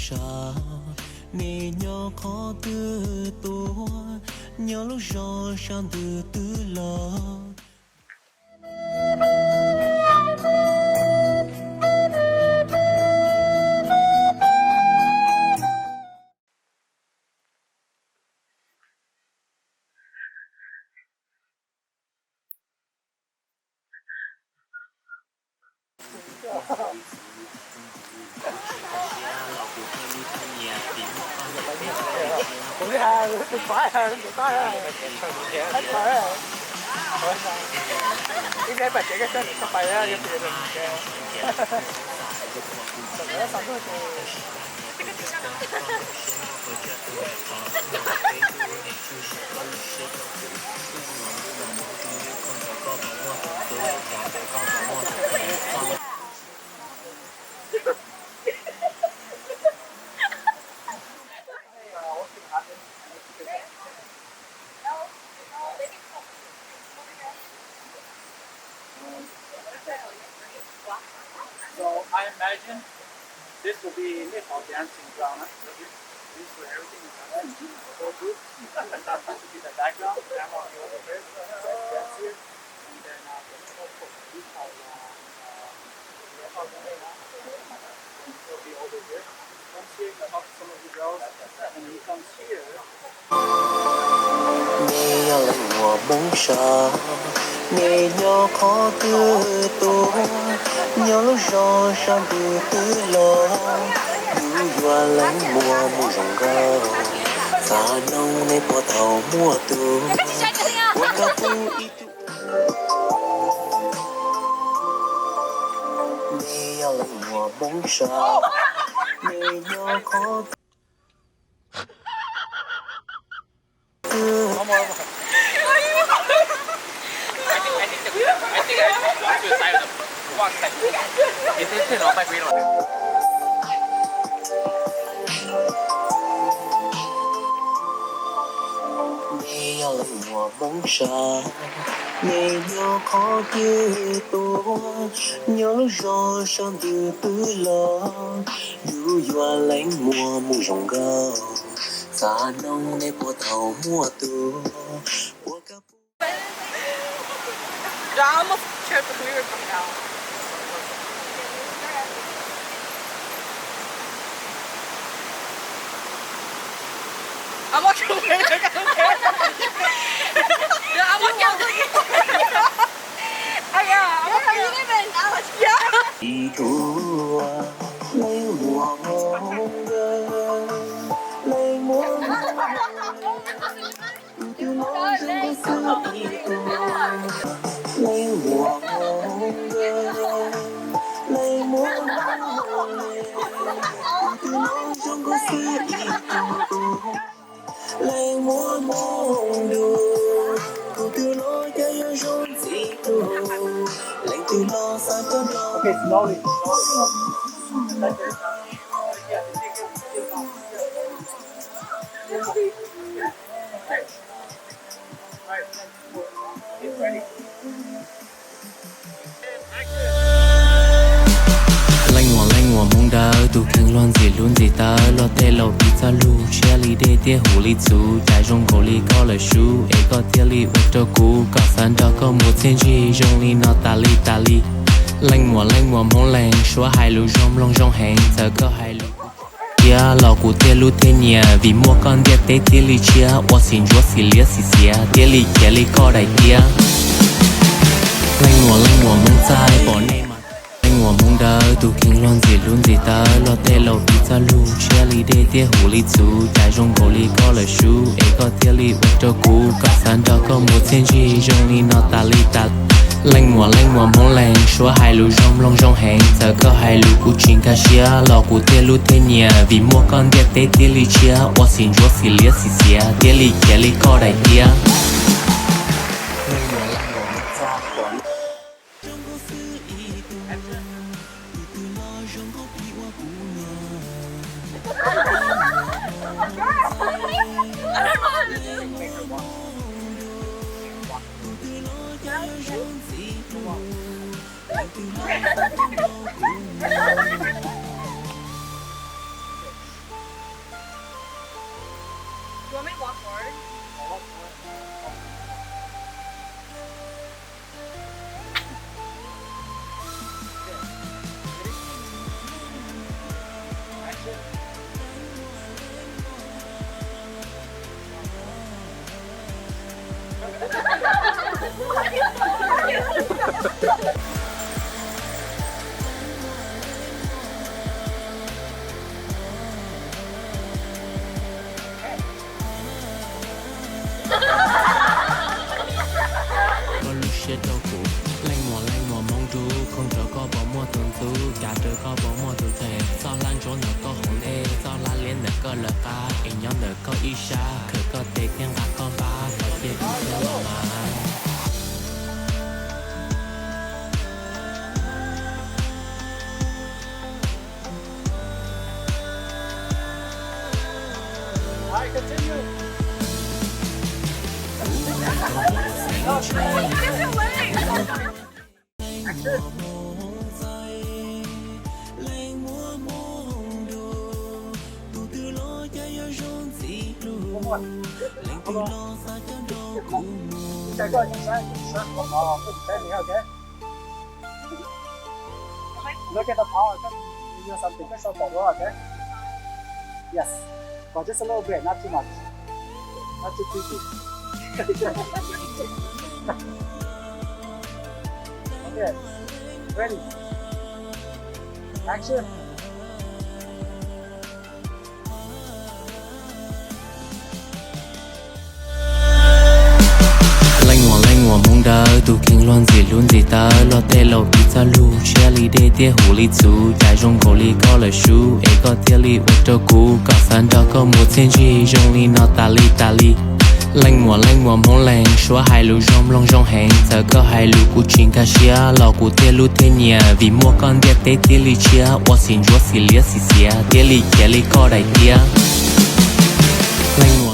xa nề nhỏ khó từ tua nhỏ lúc gió sang từ từ lo. cũng ra cũng phải hơn cũng có hết rồi cái này bà chỉ cái tên các bài á, cái tiền mình kêu rồi xong rồi So I imagine this will be a dancing drama. This where everything is done. The whole group. That will be the background. I'm on the over here. Dance here. And then he'll be over here. Comes here, talk to some of the girls, and then he comes here. Nghe lạnh mùa bóng xa nghe nhỏ khó từ tua nhỏ lúc gió sang từ từ lo dù dọa lạnh mùa mùa rồng gao xa nông nơi bỏ thầu mùa tu qua cả tu ít nghe lạnh mùa bóng xa nghe nhỏ khó nghe lạnh mùa bóng xa nghe nhỏ khó kia tua nhỏ lúc gió sang từ từ lo dù dọa lạnh mùa mùa rồng gao xa nông nơi bỏ thầu mùa tu. I almost tripped when we were coming out. I'm walking away. I don't care. Yeah, I'm walking away. Oh yeah, I'm walking away. Yeah. Đi thua lấy mùa mong gơ lấy mùa từ nói rằng có sự đi thua lấy mùa mong gơ lấy mùa từ nói rằng có sự đi thua lấy mùa mong đưa từ nói cho yêu dấu gì thua lấy từ lo xa cơn lo. Okay, slowly. lanh mùa mong đỡ tu kinh loan gì ta lo tê lâu đi ta lu chia li đê tê hồ li chú trái rong hồ li có lời su e có tia li vật trâu cũ có san đó có một thiên chi rong li nó ta li lanh mùa mong lành xóa hai lũ rong long rong hẹn giờ có hai lũ chia lò cụ tê lu tê nhà vì mua con đĩa tê tê li chia wa xin chúa xì lia xì xia tê li kia li có đại tia lanh mùa mong tai bỏ nê mùa mong đỡ tu kinh loan gì ta lo tê lâu đi ta lu chia li đê tê hồ li chú trái rong hồ li có lời su e có tia li vật trâu cũ có san đó có một thiên chi rong li nó ta lanh mùa mong lành xóa hai lũ rong long rong hẹn giờ có hai lũ cụ chính ca xia lò cụ tê lu tê nhà vì mua con đĩa tê tê li chia wa xin chúa xì lia xì xia tê li kia li có đại tia. want me to walk forward? có lúc sẽ đau khổ lanh mùa mong đu không trở có bỏ mua tuần tu cả đời có bỏ mua tu thể do lan chỗ nợ có hồn ê do la liên nợ có lợ ca ý nhóm nợ có ý xa khởi có thể khen bạc con ba có thể đi theo mà Alright, continue. Action. One more. Hold on. Okay, go ahead. Oh, good standing, okay? Look at the power. You do something special for her, okay? Yes. But just a little bit, not too much. Not too creepy. Okay. Ready. Action. lanh mùa mong đỡ tu kinh loan gì luôn gì ta lo tê lâu bị ta lu chia li đê tia hồ li chú trái trong cổ li có lời su ấy có tia li ô tô cũ có sẵn đó có một thiên chi trong li nó ta li lanh mùa mong lành xóa hai lũ rong long rong hẹn giờ có hai lũ của chính ca xia lò của tia lũ thế nhà vì mua con tia tế tia li chia wa xin chúa xì lia xì xia tia li chia li có đại tia lanh